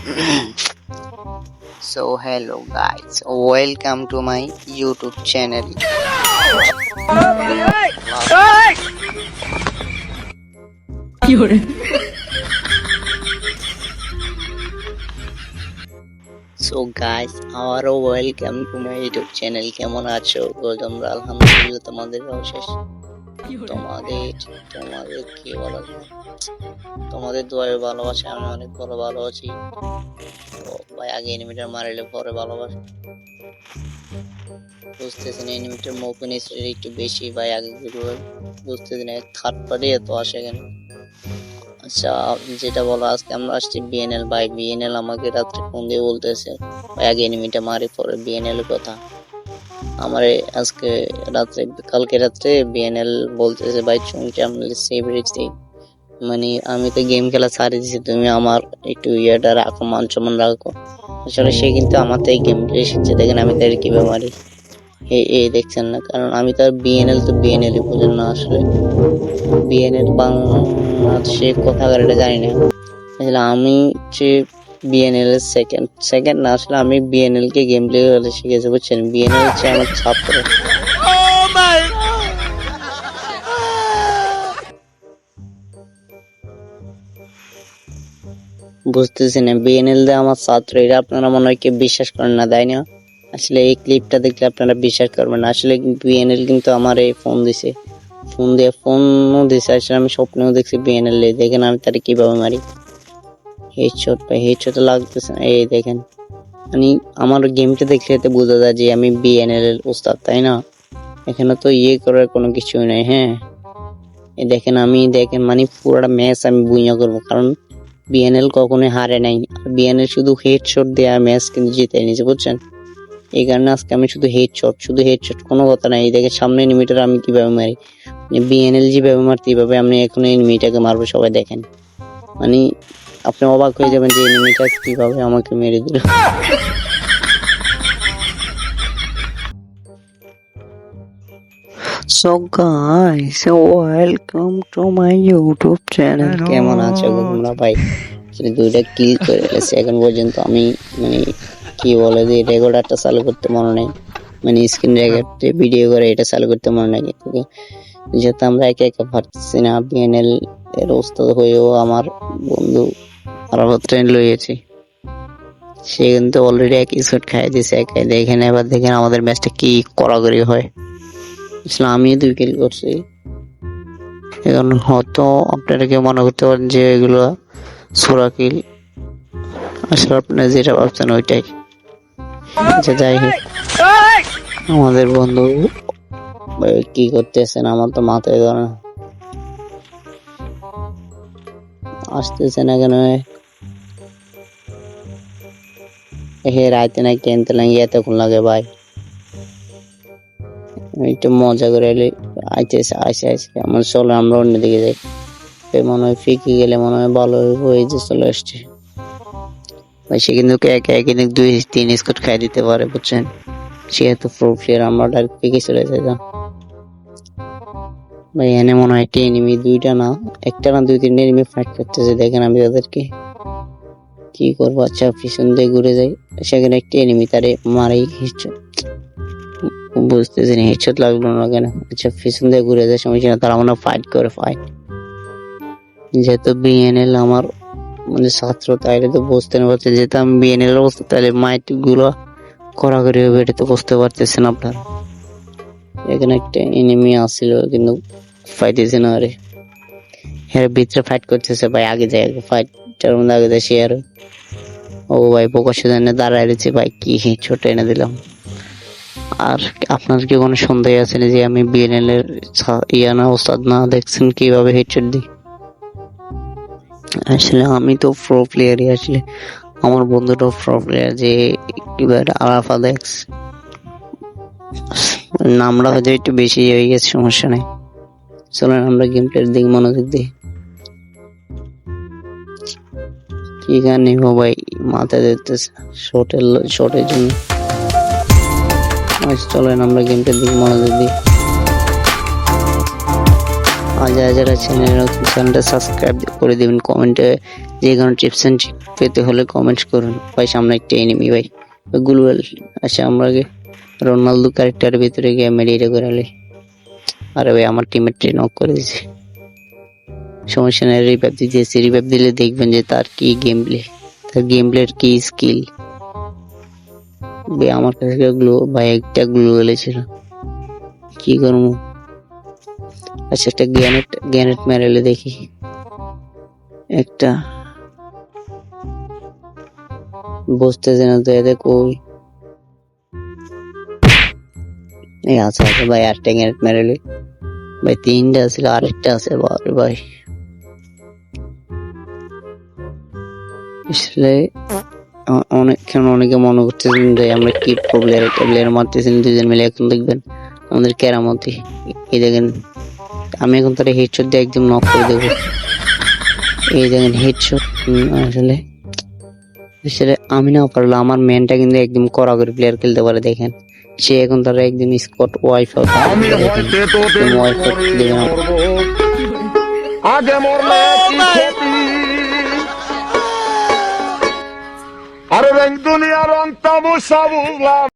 So hello guys, welcome to my YouTube channel. So guys, আবারও welcome to my YouTube channel. কেমন আছো তোমরা? আলহামদুলিল্লাহ, তোমাদের অশেষ তোমাদের কি বলা যায়, তোমাদের দোয়ায় ভালোবাসা আমি অনেক ভালো আছি। তো ভাই আগে এনিমিটার মারিলে পরে ভালোবাসা বুঝতেছি না, এনিমিটার মুভমেন্ট স্পিড একটু বেশি ভাই, আগে বুঝতেছি না থার্ড পার্টি এত আসে কেন। আচ্ছা, যেটা বলো, আজকে আমরা আসছি বিএনএল। ভাই বিএনএল আমাকে রাত্রে ফোন দিয়ে বলতেছে ভাই আগে এনিমিটা মারি পরে বিএনএল কথা। আমার আজকে রাত্রে, কালকে রাত্রে বিএনএল বলতেছে ভাই চুংচাম সেভ রেখেছি, মানে আমি তো গেম খেলা ছাড়ি দিছি, তুমি আমার একটু ইয়েটা রাখো, মান সম্মান রাখো। আসলে সে কিন্তু আমার থেকে গেম খেলে শিখছে, দেখেন আমি তাদের কিভাবে মারি। এই দেখছেন না, কারণ আমি তো বিএনএল তো বিএনএল বুঝেন না, আসলে বিএনএল বাংলাদেশে কোথাকার জানি না। আসলে আমি যে বিএনএল এর সেকেন্ড না, আসলে আমি বিএনএল কে গেম প্লে করে শিখেছি বুঝছেন। বিএনএল হচ্ছে আমার ছাত্র। বুঝতেছি না, বিএনএল দে আমার ছাত্র, এটা আপনারা মনে হয় কেউ বিশ্বাস করেন না, তাই না? আসলে এই ক্লিপটা দেখলে আপনারা বিশ্বাস করবেন না। আসলে বিএনএল কিন্তু আমার এই ফোন দিছে, আসলে আমি স্বপ্নেও দেখছি বিএনএল। দেখেন আমি তারে কিভাবে মারি, হেডশট লাগতেছে না। এই দেখেন, মানে আমার গেমটা দেখলে এতে বোঝা যায় যে আমি বিএনএল এর উস্তাদ, তাই না? এখানে তো ইয়ে করার কোনো কিছুই নাই। হ্যাঁ দেখেন, মানে পুরোটা ম্যাচ আমি বুইয়া করবো, কারণ বিএনএল কখনোই হারে নাই। বিএনএল শুধু হেডশট দেওয়া ম্যাচ কিন্তু জিতে নিয়েছে বুঝছেন। এই কারণে আজকে আমি শুধু হেডশট, কোনো কথা নাই। দেখে সামনে এনিমিটার আমি কিভাবে মারি, বিএনএল যেভাবে মারতে এইভাবে আমি এখন এনিমিটাকে মারবো। সবাই দেখেন, মানে আপনি অবাক হয়ে যাবেন যে এনিমিটা কিভাবে আমাকে মেরে দিল। So guys, welcome to my YouTube channel. কেমন আছো তোমরা ভাই? দুইটা কিল করে এসেছি এখন পর্যন্ত। আমি মানে কি বলে যে রেকর্ডারটা চালু করতে মনে নেই, মানে স্ক্রিন রেকর্ডে ভিডিও করে এটা চালু করতে মনে নেই, যেহেতু আমরা একে পারতেছি না। বিএনএল এর উস্তাদ হয়েও আমার বন্ধু খারাপ ট্রেন লইয়েছি, সে কিন্তু অলরেডি এক স্কোর খাই দিয়েছে একাই। দেখেন এবার দেখেন আমাদের ম্যাচটা কি কড়াকড়ি হয়। আসলে আমি 2 কিল করছি। এখন হয়তো আপনারা কেউ মনে করতে পারেন যে এগুলো সোরা কিল, আসলে আপনারা যেটা ভাবছেন ওইটাই। আচ্ছা যাই হোক, আমাদের বন্ধু কি করতেছেন আমার তো মাথায় ধরে না, আসতেছে না কেন? রাইতে না কিনতে লাগে এতক্ষণ লাগে ভাই, একটু মজা করে আইসে আমার। চলো আমরা অন্যদিকে যাই, মনে হয় ফিকে গেলে মনে হয় ভালো হয়ে যে চলে আসছে ভাই। সে কিন্তু একে কিন্তু 2-3 স্কোর খাই দিতে পারে বুঝছেন, সে এত প্রো প্লেয়ার। আমরা ডাইরেক্ট ফিকে চলে যেতাম ভাই। এনে মনে হয় একটা এনিমি, দুইটা না, একটা না 2-3 এনিমি ফাইট করতেছে। দেখেন আমি তাদেরকে কি করবো। আচ্ছা পিছন দিয়ে ঘুরে যাই, সেখানে একটা এনিমি তারে মারেই বুঝতেছি না হেডশট লাগলো না কেন। আচ্ছা পিছন দিয়ে ঘুরে যায়, সমস্যা না, তারা মনে ফাইট করে। যেহেতু বিএনএল আমার মানে ছাত্র, তাইলে তো বুঝতে না পারছে, যেহেতু আমি বিএনএল অবস্থা, তাহলে মাইট গুলো কড়াকড়ি হবে, এটা তো বুঝতে পারতেছেন আপনারা। এখানে একটা এনিমি আসছিল কিন্তু ফাইটেছে না, আরে হ্যাঁ ভিতরে ফাইট করতেছে ভাই। আগে যায় ফাইটটার মধ্যে আগে যায় সে। আর ও ভাই প্রকাশ্যে জানে দাঁড়ায় রয়েছে ভাই, কি ছোট এনে দিলাম। আর আপনার কি কোনো সন্দেহ আছে যে আমি বিএনএল এর ইয়ানা ওস্তাদ না? দেখছেন কিভাবে হেডশট দিই। আসলে আমি তো প্রো প্লেয়ারই, আসলে আমার বন্ধুটাও প্রো প্লেয়ার, যে এবার আরাফা দেখস নামটা হয়তো একটু বেশি হয়ে গেছে, সমস্যা নেই। চলেন আমরা গেম প্লের দিকে মনোযোগ দিই। কি গান নিবো ভাই, মাথায় দিতেছে শর্টের জন্য। চলেন আমরা গেম প্লের দিকে মনোযোগ দিই। যারা চ্যানেলটা সাবস্ক্রাইব করে দিবেন, কমেন্টে যে কোনো টিপস এন্ড পেতে হলে কমেন্টস করুন ভাই। সামনে একটা এনিমি ভাই, গুলওয়েল। আচ্ছা আমরা আগে রোনালদো ক্যারেক্টারের ভিতরে গিয়ে মেডিটা করে আলি। আরে ভাই আমার টিমমেটটি নক করে দিয়েছে, সমস্যা নেই, রিভাইভ দিয়েছে। রিভাইভ দিলে দেখবেন যে তার কি গেম প্লে, তার গেম প্লের কি স্কিল। আমার কাছে গ্লু ভাই, একটা গ্লুওয়েল ছিল, কি করবো। আচ্ছা একটা গ্যানেট মেরেলে দেখি একটা, বুঝতেছে না তো এদের কই। এই আছে আছে ভাই, আরেকটা গ্যানেট মেরেলে ভাই, তিনটা ছিল, আরেকটা আছে বাপরে ভাই। আসলে অনেকে মনে করতেছেন যে আমরা কি প্লেয়ার, একটা প্লেয়ার মারতেছেন দুজন মিলে, এখন দেখবেন আমাদের কেরামতি। এই দেখেন আমি এখন তার হেডশট দিয়ে একদম নক করে দেবো। এই দেখেন হেডশট। আসলে আসলে আমি না পারলাম, আমার ম্যানটা কিন্তু একদম কড়া করে প্লেয়ার খেলতে পারে। দেখেন সে এখন তারা একদম স্কট ওয়াইফ আউট দেবে না। আগে মরলে কি ক্ষতি, আরে দুনিয়ার রং তামসা বুঝলাম।